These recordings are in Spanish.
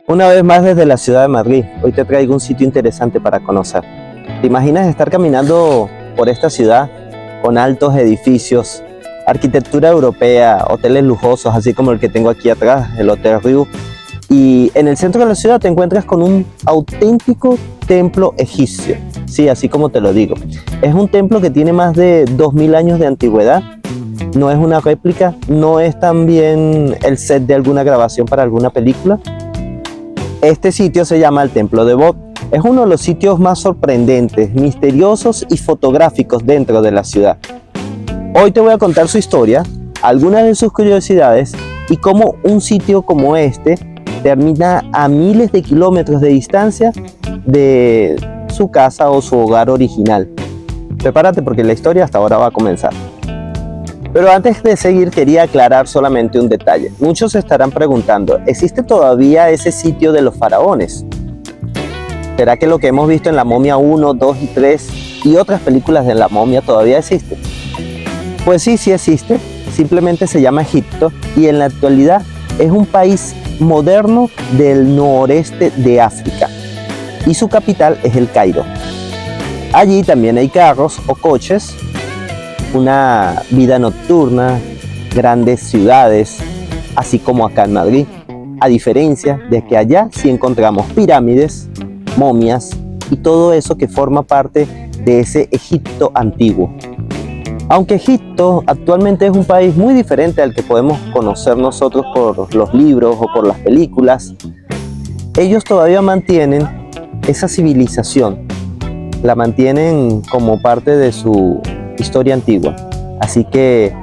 Una vez más desde la ciudad de Madrid, hoy te traigo un sitio interesante para conocer. ¿Te imaginas estar caminando por esta ciudad con altos edificios, arquitectura europea, hoteles lujosos, así como el que tengo aquí atrás, el Hotel Riu, y en el centro de la ciudad te encuentras con un auténtico templo egipcio? Sí, así como te lo digo. Es un templo que tiene más de 2000 años de antigüedad. No es una réplica, no es también el set de alguna grabación para alguna película. Este sitio se llama el Templo de Bob. Es uno de los sitios más sorprendentes, misteriosos y fotográficos dentro de la ciudad. Hoy te voy a contar su historia, algunas de sus curiosidades y cómo un sitio como este termina a miles de kilómetros de distancia de su casa o su hogar original. Prepárate porque la historia hasta ahora va a comenzar. Pero antes de seguir quería aclarar solamente un detalle. Muchos se estarán preguntando, ¿existe todavía ese sitio de los faraones? ¿Será que lo que hemos visto en La Momia 1, 2 y 3 y otras películas de La Momia todavía existe? Pues sí, sí existe, simplemente se llama Egipto y en la actualidad es un país moderno del noreste de África y su capital es el Cairo. Allí también hay carros o coches, una vida nocturna, grandes ciudades, así como acá en Madrid, a diferencia de que allá sí encontramos pirámides, momias y todo eso que forma parte de ese Egipto antiguo. Aunque Egipto actualmente es un país muy diferente al que podemos conocer nosotros por los libros o por las películas, ellos todavía mantienen esa civilización, la mantienen como parte de su historia antigua. Así que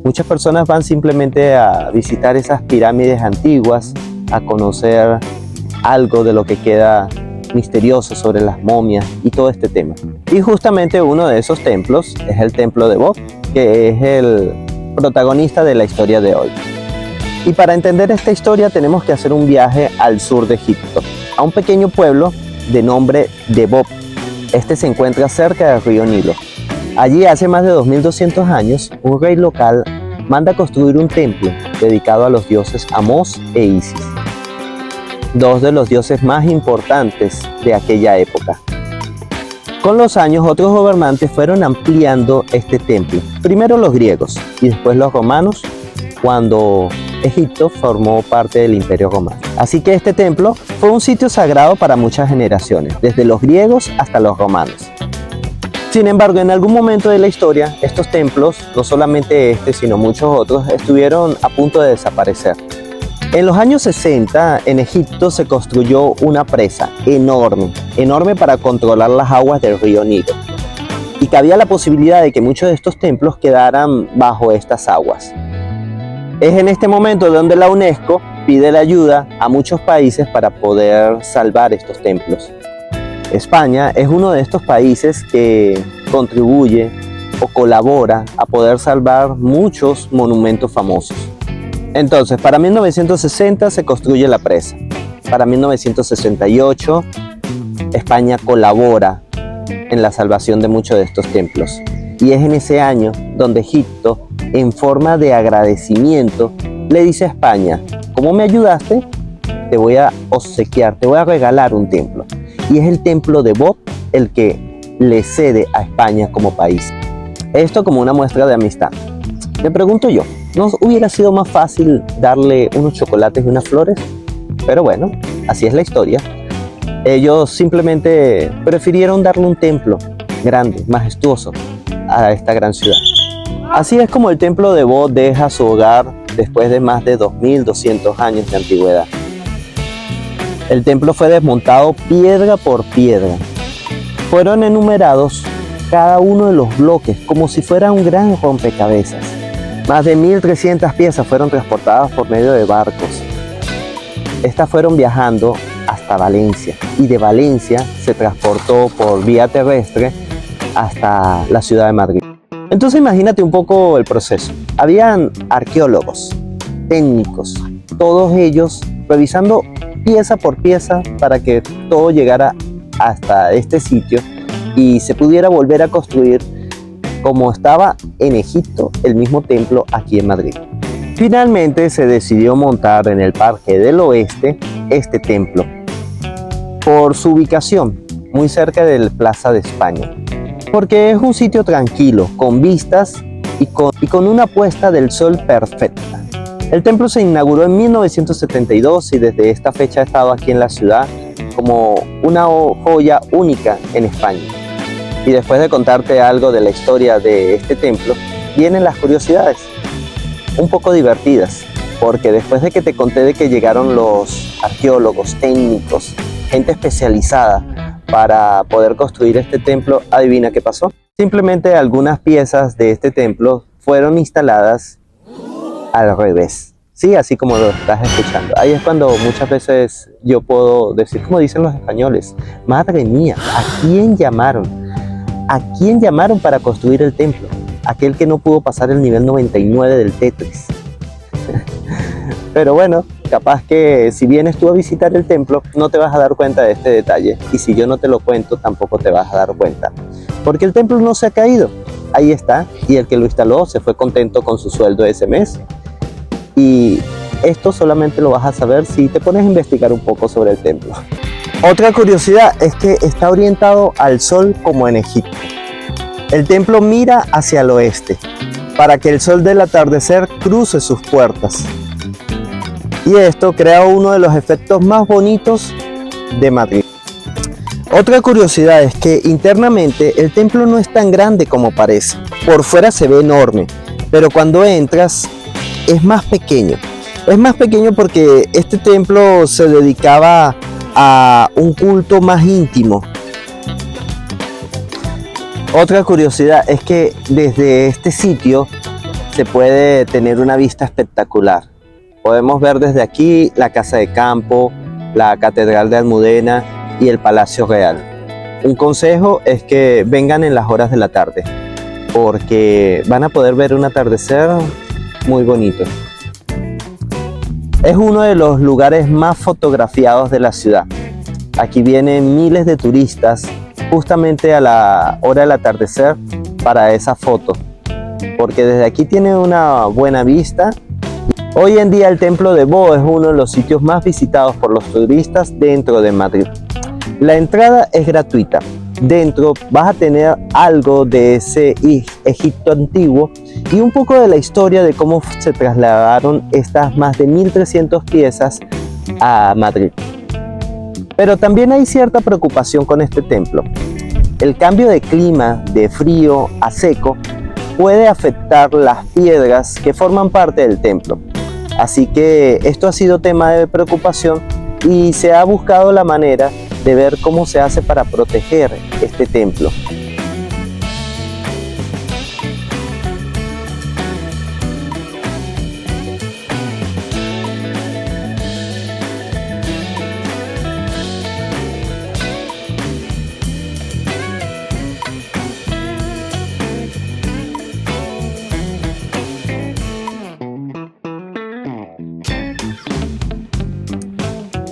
muchas personas van simplemente a visitar esas pirámides antiguas, a conocer algo de lo que queda misterioso sobre las momias y todo este tema. Y justamente uno de esos templos es el Templo de Bob, que es el protagonista de la historia de hoy. Y para entender esta historia tenemos que hacer un viaje al sur de Egipto, a un pequeño pueblo de nombre de Bob. Este se encuentra cerca del río Nilo. Allí hace más de 2200 años, un rey local manda construir un templo dedicado a los dioses Amós e Isis, dos de los dioses más importantes de aquella época. Con los años, otros gobernantes fueron ampliando este templo, primero los griegos y después los romanos, cuando Egipto formó parte del Imperio Romano. Así que este templo fue un sitio sagrado para muchas generaciones, desde los griegos hasta los romanos. Sin embargo, en algún momento de la historia, estos templos, no solamente este, sino muchos otros, estuvieron a punto de desaparecer. En los años 60, en Egipto se construyó una presa enorme para controlar las aguas del río Nilo. Y cabía la posibilidad de que muchos de estos templos quedaran bajo estas aguas. Es en este momento donde la UNESCO pide la ayuda a muchos países para poder salvar estos templos. España es uno de estos países que contribuye o colabora a poder salvar muchos monumentos famosos. Entonces, para 1960 se construye la presa. Para 1968, España colabora en la salvación de muchos de estos templos. Y es en ese año donde Egipto, en forma de agradecimiento, le dice a España, como me ayudaste, te voy a obsequiar, te voy a regalar un templo. Y es el Templo de Bob el que le cede a España como país. Esto como una muestra de amistad. Me pregunto yo, ¿no hubiera sido más fácil darle unos chocolates y unas flores? Pero bueno, así es la historia. Ellos simplemente prefirieron darle un templo grande, majestuoso a esta gran ciudad. Así es como el Templo de Bob deja su hogar después de más de 2200 años de antigüedad. El templo fue desmontado piedra por piedra. Fueron enumerados cada uno de los bloques como si fuera un gran rompecabezas. Más de 1300 piezas fueron transportadas por medio de barcos. Estas fueron viajando hasta Valencia y de Valencia se transportó por vía terrestre hasta la ciudad de Madrid. Entonces imagínate un poco el proceso. Habían arqueólogos, técnicos, todos ellos revisando pieza por pieza para que todo llegara hasta este sitio y se pudiera volver a construir como estaba en Egipto el mismo templo aquí en Madrid. Finalmente se decidió montar en el Parque del Oeste este templo por su ubicación, muy cerca del Plaza de España, porque es un sitio tranquilo, con vistas y con una puesta del sol perfecta. El templo se inauguró en 1972 y desde esta fecha ha estado aquí en la ciudad como una joya única en España. Y después de contarte algo de la historia de este templo, vienen las curiosidades, un poco divertidas, porque después de que te conté de que llegaron los arqueólogos, técnicos, gente especializada para poder construir este templo, adivina qué pasó. Simplemente algunas piezas de este templo fueron instaladas al revés. Sí, así como lo estás escuchando. Ahí es cuando muchas veces yo puedo decir, como dicen los españoles, madre mía, ¿a quién llamaron? ¿A quién llamaron para construir el templo? Aquel que no pudo pasar el nivel 99 del Tetris. Pero bueno, capaz que si vienes tú a visitar el templo no te vas a dar cuenta de este detalle, y si yo no te lo cuento tampoco te vas a dar cuenta, porque el templo no se ha caído, ahí está, y el que lo instaló se fue contento con su sueldo ese mes. Y esto solamente lo vas a saber si te pones a investigar un poco sobre el templo. Otra curiosidad es que está orientado al sol como en Egipto. El templo mira hacia el oeste para que el sol del atardecer cruce sus puertas. Y esto crea uno de los efectos más bonitos de Madrid. Otra curiosidad es que internamente el templo no es tan grande como parece. Por fuera se ve enorme, pero cuando entras es más pequeño. Es más pequeño porque este templo se dedicaba a un culto más íntimo. Otra curiosidad es que desde este sitio se puede tener una vista espectacular. Podemos ver desde aquí la Casa de Campo, la Catedral de Almudena y el Palacio Real. Un consejo es que vengan en las horas de la tarde, porque van a poder ver un atardecer muy bonito. Es uno de los lugares más fotografiados de la ciudad. Aquí vienen miles de turistas justamente a la hora del atardecer para esa foto, porque desde aquí tiene una buena vista. Hoy en día el Templo de Bo es uno de los sitios más visitados por los turistas dentro de Madrid. La entrada es gratuita. Dentro vas a tener algo de ese Egipto antiguo y un poco de la historia de cómo se trasladaron estas más de 1300 piezas a Madrid. Pero también hay cierta preocupación con este templo. El cambio de clima de frío a seco puede afectar las piedras que forman parte del templo. Así que esto ha sido tema de preocupación y se ha buscado la manera de ver cómo se hace para proteger este templo.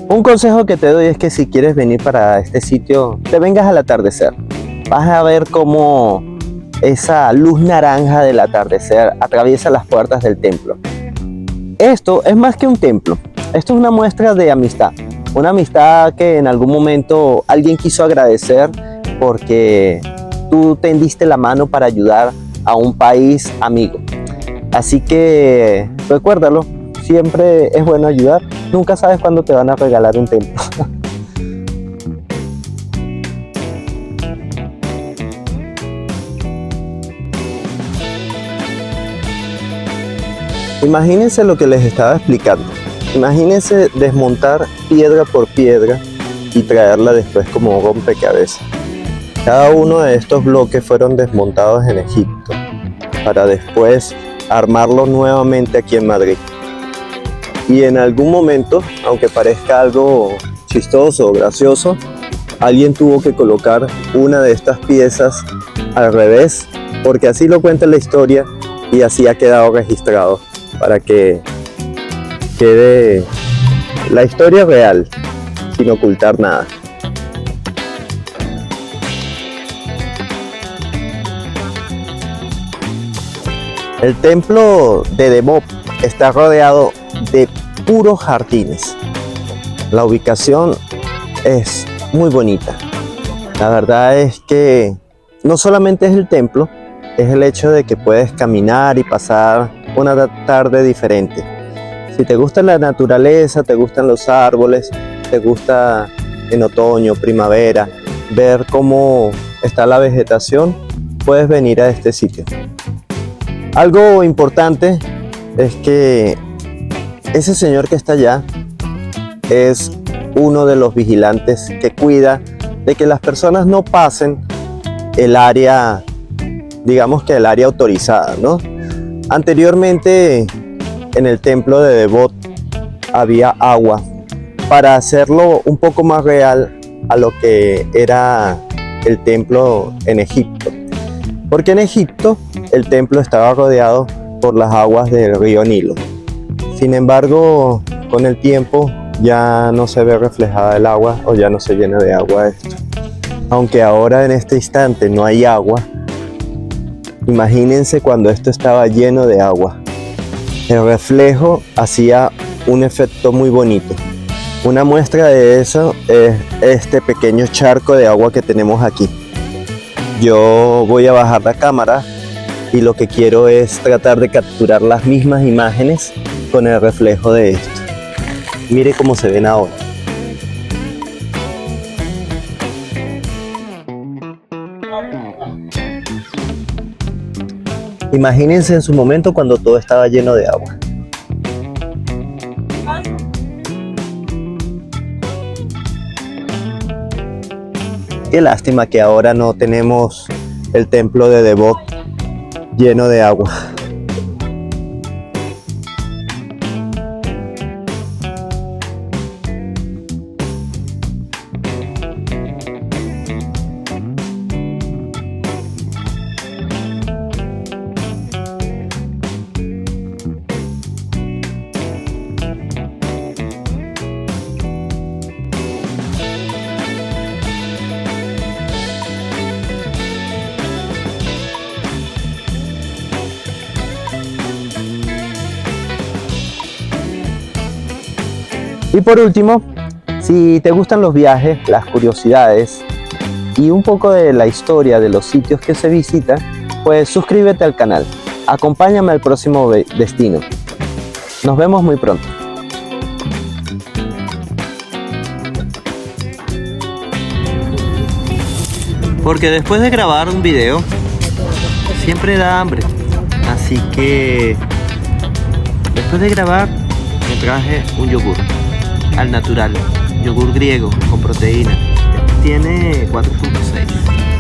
Un consejo que te doy es que si quieres venir para este sitio, te vengas al atardecer. Vas a ver cómo esa luz naranja del atardecer atraviesa las puertas del templo. Esto es más que un templo, esto es una muestra de amistad. Una amistad que en algún momento alguien quiso agradecer porque tú tendiste la mano para ayudar a un país amigo. Así que recuérdalo, siempre es bueno ayudar. Nunca sabes cuándo te van a regalar un templo. Imagínense lo que les estaba explicando. Imagínense desmontar piedra por piedra y traerla después como rompecabezas. Cada uno de estos bloques fueron desmontados en Egipto para después armarlo nuevamente aquí en Madrid. Y en algún momento, aunque parezca algo chistoso o gracioso, alguien tuvo que colocar una de estas piezas al revés, porque así lo cuenta la historia y así ha quedado registrado, para que quede la historia real, sin ocultar nada. El templo de Debod está rodeado de puros jardines. La ubicación es muy bonita. La verdad es que no solamente es el templo, es el hecho de que puedes caminar y pasar una tarde diferente. Si te gusta la naturaleza, te gustan los árboles, te gusta en otoño, primavera, ver cómo está la vegetación, puedes venir a este sitio. Algo importante es que ese señor que está allá es uno de los vigilantes que cuida de que las personas no pasen el área, digamos que el área autorizada, ¿no? Anteriormente en el templo de Devot había agua para hacerlo un poco más real a lo que era el templo en Egipto, porque en Egipto el templo estaba rodeado por las aguas del río Nilo. Sin embargo, con el tiempo ya no se ve reflejada el agua o ya no se llena de agua esto. Aunque ahora en este instante no hay agua, imagínense cuando esto estaba lleno de agua. El reflejo hacía un efecto muy bonito. Una muestra de eso es este pequeño charco de agua que tenemos aquí. Yo voy a bajar la cámara y lo que quiero es tratar de capturar las mismas imágenes con el reflejo de esto. Mire cómo se ven ahora. Imagínense en su momento cuando todo estaba lleno de agua. Qué lástima que ahora no tenemos el templo de Devot lleno de agua. Y por último, si te gustan los viajes, las curiosidades y un poco de la historia de los sitios que se visitan, pues suscríbete al canal. Acompáñame al próximo destino. Nos vemos muy pronto. Porque después de grabar un video, siempre da hambre. Así que después de grabar, me traje un yogur al natural, yogur griego con proteína. Tiene 4.6.